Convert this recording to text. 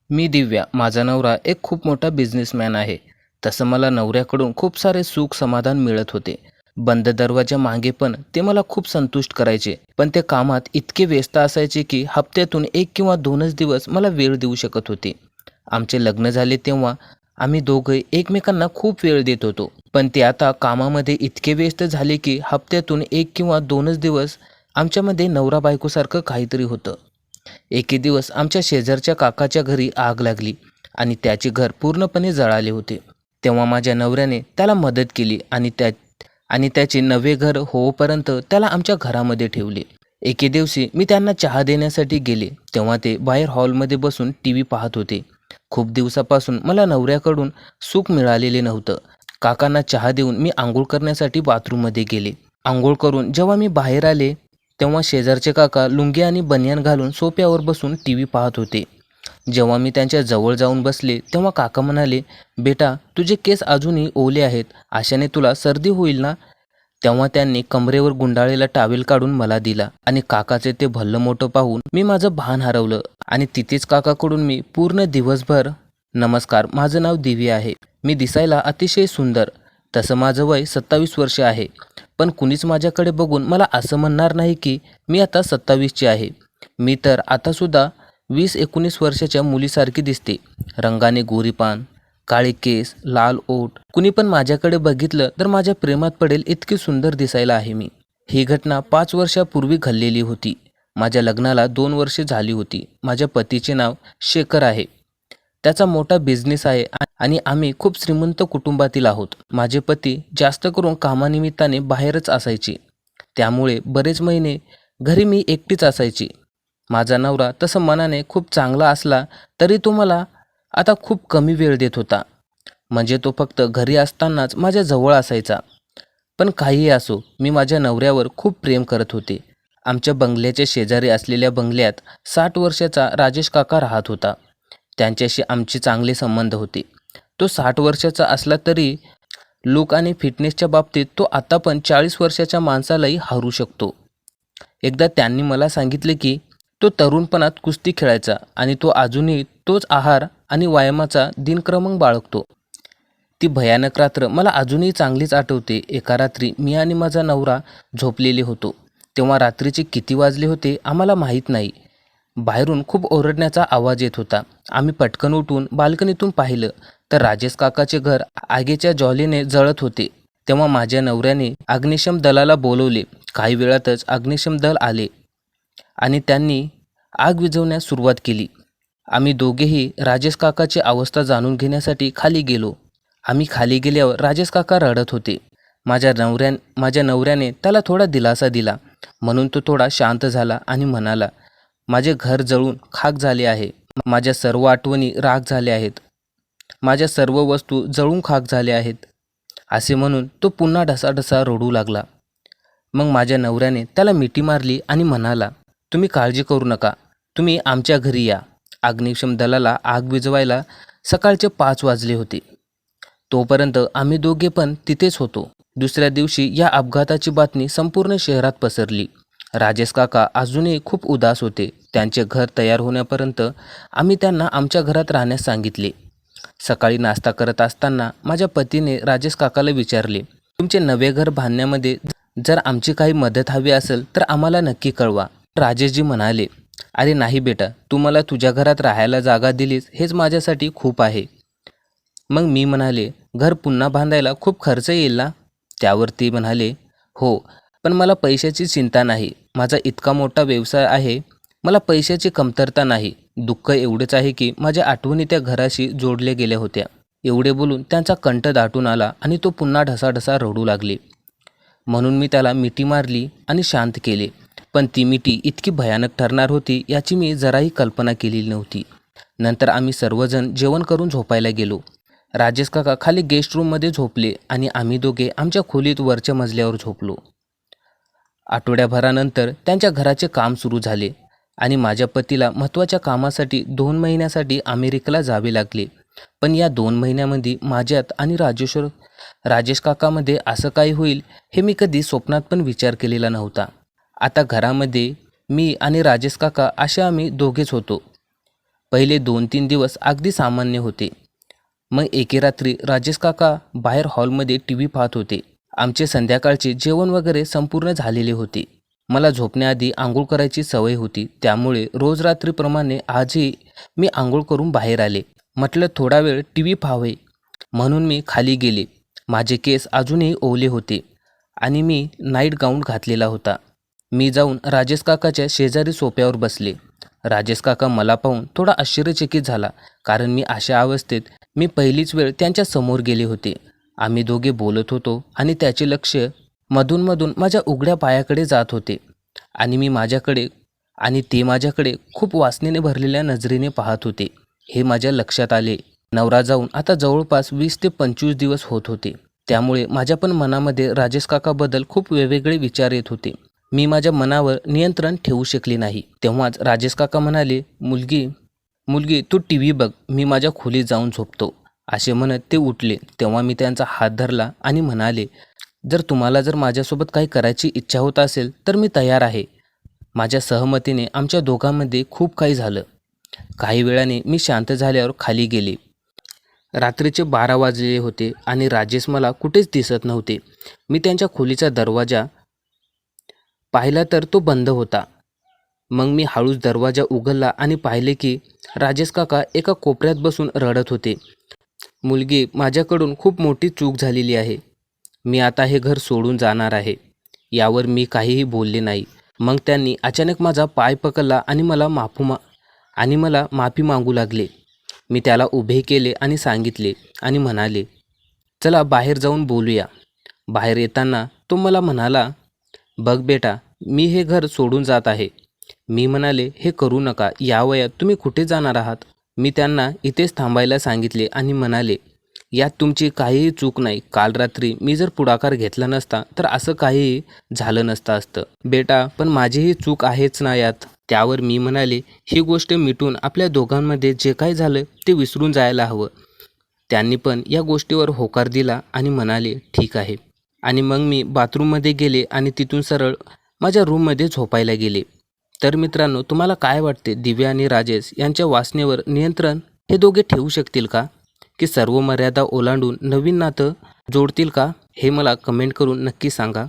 मी दिव्या, माझा नवरा एक खूप मोठा बिझनेसमॅन आहे. तसं मला नवऱ्याकडून खूप सारे सुख समाधान मिळत होते. बंद दरवाजा मागे पण ते मला खूप संतुष्ट करायचे. पण ते कामात इतके व्यस्त असायचे की हप्त्यातून 1 किंवा 2च दिवस मला वेळ देऊ शकत होते. आमचे लग्न झाले तेव्हा आम्ही दोघे एकमेकांना खूप वेळ देत होतो. पण ते आता कामामध्ये इतके व्यस्त झाले की हप्त्यातून 1 किंवा 2च दिवस आमच्यामध्ये नवरा बायकोसारखं काहीतरी होतं. एके दिवस आमच्या शेजारच्या काकाच्या घरी आग लागली आणि त्याचे घर पूर्णपणे जळाले होते. तेव्हा माझ्या नवऱ्याने त्याला मदत केली आणि त्याचे नवे घर होईपर्यंत त्याला आमच्या घरामध्ये ठेवले. एके दिवशी मी त्यांना चहा देण्यासाठी गेले तेव्हा ते बाहेर हॉलमध्ये बसून टीव्ही पाहत होते. खूप दिवसापासून मला नवऱ्याकडून सुख मिळालेले नव्हतं. काकांना चहा देऊन मी आंघोळ करण्यासाठी बाथरूममध्ये गेले. आंघोळ करून जेव्हा मी बाहेर आले तेव्हा शेजारचे काका लुंगी आणि बनियान घालून सोफ्यावर बसून टीव्ही पाहत होते. जेव्हा मी त्यांच्या जवळ जाऊन बसले तेव्हा काका म्हणाले, बेटा तुझे केस अजूनही ओले आहेत, अशाने तुला सर्दी होईल ना. तेव्हा त्यांनी कमरेवर गुंडाळलेला टॉवेल काढून मला दिला आणि काकाचे ते भल्लं मोठं पाहून मी माझं भान हरवलं आणि तिथेच काकाकडून मी पूर्ण दिवसभर, नमस्कार, माझं नाव दिव्या आहे, मी दिसायला अतिशय सुंदर, तसं माझं वय 27 वर्ष आहे, पण कुणीच माझ्याकडे बघून मला असं म्हणणार नाही की मी आता 27ची आहे. मी तर आतासुद्धा 20-19 वर्षाच्या मुलीसारखी दिसते. रंगाने गोरीपान, काळे केस, लाल ओठ, कुणी पण माझ्याकडे बघितलं तर माझ्या प्रेमात पडेल इतकी सुंदर दिसायला आहे मी. ही घटना 5 वर्षापूर्वी घडलेली होती. माझ्या लग्नाला 2 वर्षे झाली होती. माझ्या पतीचे नाव शेखर आहे. त्याचा मोठा बिझनेस आहे आणि आम्ही खूप श्रीमंत कुटुंबातील आहोत. माझे पती जास्त करून कामानिमित्ताने बाहेरच असायचे, त्यामुळे बरेच महिने घरी मी एकटीच असायची. माझा नवरा तसं मनाने खूप चांगला असला तरी तो मला आता खूप कमी वेळ देत होता. म्हणजे तो फक्त घरी असतानाच माझ्या जवळ असायचा. पण काहीही असो, मी माझ्या नवऱ्यावर खूप प्रेम करत होते. आमच्या बंगल्याच्या शेजारी असलेल्या बंगल्यात 60 वर्षाचा राजेश काका राहत होता. त्यांच्याशी आमचे चांगले संबंध होते. तो 60 वर्षाचा असला तरी लूक आणि फिटनेसच्या बाबतीत तो आता पण 40 वर्षाच्या माणसालाही हरू शकतो. एकदा त्यांनी मला सांगितले की तो तरुणपणात कुस्ती खेळायचा आणि तो अजूनही तोच आहार आणि व्यायामाचा दिनक्रम बाळगतो. ती भयानक रात्र मला अजूनही चांगलीच आठवते. एका रात्री मी आणि माझा नवरा झोपलेले होतो. तेव्हा रात्रीचे किती वाजले होते आम्हाला माहीत नाही. बाहेरून खूप ओरडण्याचा आवाज येत होता. आम्ही पटकन उठून बाल्कनीतून पाहिलं तर राजेश काकाचे घर आगीच्या ज्वालेने जळत होते. तेव्हा माझ्या नवऱ्याने अग्निशम दलाला बोलवले. काही वेळातच अग्निशम दल आले आणि त्यांनी आग विझवण्यास सुरुवात केली. आम्ही दोघेही राजेश काकाची अवस्था जाणून घेण्यासाठी खाली गेलो. आम्ही खाली गेल्यावर राजेश काका रडत होते. माझ्या नवऱ्याने त्याला थोडा दिलासा दिला म्हणून तो थोडा शांत झाला आणि म्हणाला, माझे घर जळून खाक झाले आहे, माझ्या सर्व आठवणी राख झाल्या आहेत, माझ्या सर्व वस्तू जळून खाक झाल्या आहेत, असे म्हणून तो पुन्हा ढसाढसा रडू लागला. मग माझ्या नवऱ्याने त्याला मिठी मारली आणि म्हणाला, तुम्ही काळजी करू नका, तुम्ही आमच्या घरी या. अग्निशम दलाला आग विझवायला सकाळचे 5 वाजले होते. तोपर्यंत आम्ही दोघे पण तिथेच होतो. दुसऱ्या दिवशी या अपघाताची बातमी संपूर्ण शहरात पसरली. राजेश काका अजूनही खूप उदास होते. त्यांचे घर तयार होण्यापर्यंत आम्ही त्यांना आमच्या घरात राहण्यास सांगितले. सकाळी नाश्ता करत असताना माझ्या पतीने राजेश काकाला विचारले, तुमचे नवे घर बांधण्यामध्ये जर आमची काही मदत हवी असेल तर आम्हाला नक्की कळवा. राजेशजी म्हणाले, अरे नाही बेटा, तू मला तुझ्या घरात राहायला जागा दिलीस हेच माझ्यासाठी खूप आहे. मग मी म्हणाले, घर पुन्हा बांधायला खूप खर्च येईल ना. त्यावर ते म्हणाले, हो, पण मला पैशाची चिंता नाही, माझा इतका मोठा व्यवसाय आहे, मला पैशाची कमतरता नाही. दुःख एवढेच आहे की माझ्या आठवणी त्या घराशी जोडल्या गेल्या होत्या. एवढे बोलून त्यांचा कंठ दाटून आला आणि तो पुन्हा ढसाढसा रडू लागले. म्हणून मी त्याला मिठी मारली आणि शांत केले. पण ती मिठी इतकी भयानक ठरणार होती याची मी जराही कल्पना केलेली नव्हती. नंतर आम्ही सर्वजण जेवण करून झोपायला गेलो. राजेश काका खाली गेस्ट रूममध्ये झोपले आणि आम्ही दोघे आमच्या खोलीत वरच्या मजल्यावर झोपलो. आठवड्याभरानंतर त्यांच्या घराचे काम सुरू झाले आणि माझ्या पतीला महत्त्वाच्या कामासाठी 2 महिन्यासाठी अमेरिकेला जावे लागले. पण या 2 महिन्यामध्ये माझ्यात आणि राजेश काकामध्ये असं काही होईल हे मी कधी स्वप्नात पण विचार केलेला नव्हता. आता घरामध्ये मी आणि राजेश काका असे आम्ही दोघेच होतो. पहिले 2-3 दिवस अगदी सामान्य होते. मग एके रात्री राजेश काका बाहेर हॉलमध्ये टी व्ही पाहत होते. आमचे संध्याकाळचे जेवण वगैरे संपूर्ण झालेले होते. मला झोपण्याआधी आंघोळ करायची सवय होती, त्यामुळे रोज रात्रीप्रमाणे आजही मी आंघोळ करून बाहेर आले. म्हटलं थोडा वेळ टी व्ही पाहावे, म्हणून मी खाली गेले. माझे केस अजूनही ओले होते आणि मी नाईट गाऊन घातलेला होता. मी जाऊन राजेश काकाच्या शेजारी सोफ्यावर बसले. राजेश काका मला पाहून थोडा आश्चर्यचकित झाला, कारण मी अशा अवस्थेत मी पहिलीच वेळ त्यांच्या समोर गेले होते. आम्ही दोघे बोलत होतो आणि त्याचे लक्ष मधून माझ्या उघड्या पायाकडे जात होते आणि ते माझ्याकडे खूप वासनेने भरलेल्या नजरेने पाहत होते. हे माझ्या लक्षात आले. नवरा जाऊन आता जवळपास 20 ते 25 दिवस होत होते. त्यामुळे माझ्या पण मनामध्ये राजेश काकाबद्दल खूप वेगवेगळे विचार येत होते. मी माझ्या मनावर नियंत्रण ठेवू शकले नाही. तेव्हाच राजेश काका म्हणाले, मुलगी तू टी व्ही बघ, मी माझ्या खोलीत जाऊन झोपतो. असे म्हणत ते उठले. तेव्हा मी त्यांचा हात धरला आणि म्हणाले, जर माझ्यासोबत काही करायची इच्छा होत असेल तर मी तयार आहे. माझ्या सहमतीने आमच्या दोघांमध्ये खूप काही झालं. काही वेळाने मी शांत झाल्यावर खाली गेले. रात्रीचे 12 वाजलेले होते आणि राजेश मला कुठेच दिसत नव्हते. मी त्यांच्या खोलीचा दरवाजा पाहिला तर तो बंद होता. मग मी हळूच दरवाजा उघडला आणि पाहिले की राजेश काका एका कोपऱ्यात बसून रडत होते. मुलगी, माझ्याकडून खूप मोठी चूक झालेली आहे. मी आता हे घर सोडून जाणार आहे. यावर मी काहीही बोलले नाही. मग त्यांनी अचानक माझा पाय पकडला आणि मला माफी मागू लागले. मी त्याला उभे केले आणि सांगितले आणि म्हणाले, चला बाहेर जाऊन बोलूया. बाहेर येताना तो मला म्हणाला, बघ बेटा, मी हे घर सोडून जात आहे. मी म्हणाले, हे करू नका, या वयात तुम्ही कुठे जाणार आहात? मी त्यांना इथेच थांबायला सांगितले आणि म्हणाले, यात तुमची काहीही चूक नाही. काल रात्री मी जर पुढाकार घेतला नसता तर असं काहीही झालं असतं. बेटा, पण माझीही चूक आहेच ना यात. त्यावर मी म्हणाले, ही गोष्ट मिटून आपल्या दोघांमध्ये जे काही झालं ते विसरून जायला हवं. त्यांनी पण या गोष्टीवर होकार दिला आणि म्हणाले, ठीक आहे. आणि मग मी बाथरूममध्ये गेले आणि तिथून सरळ माझ्या रूममध्ये झोपायला गेले. तर मित्रांनो, तुम्हाला काय वाटते, दिव्या आणि राजेश यांच्या वासनेवर नियंत्रण हे दोघे ठेवू शकतील का? की सर्व मर्यादा ओलांडून नवीन नातं जोडतील का? हे मला कमेंट करून नक्की सांगा.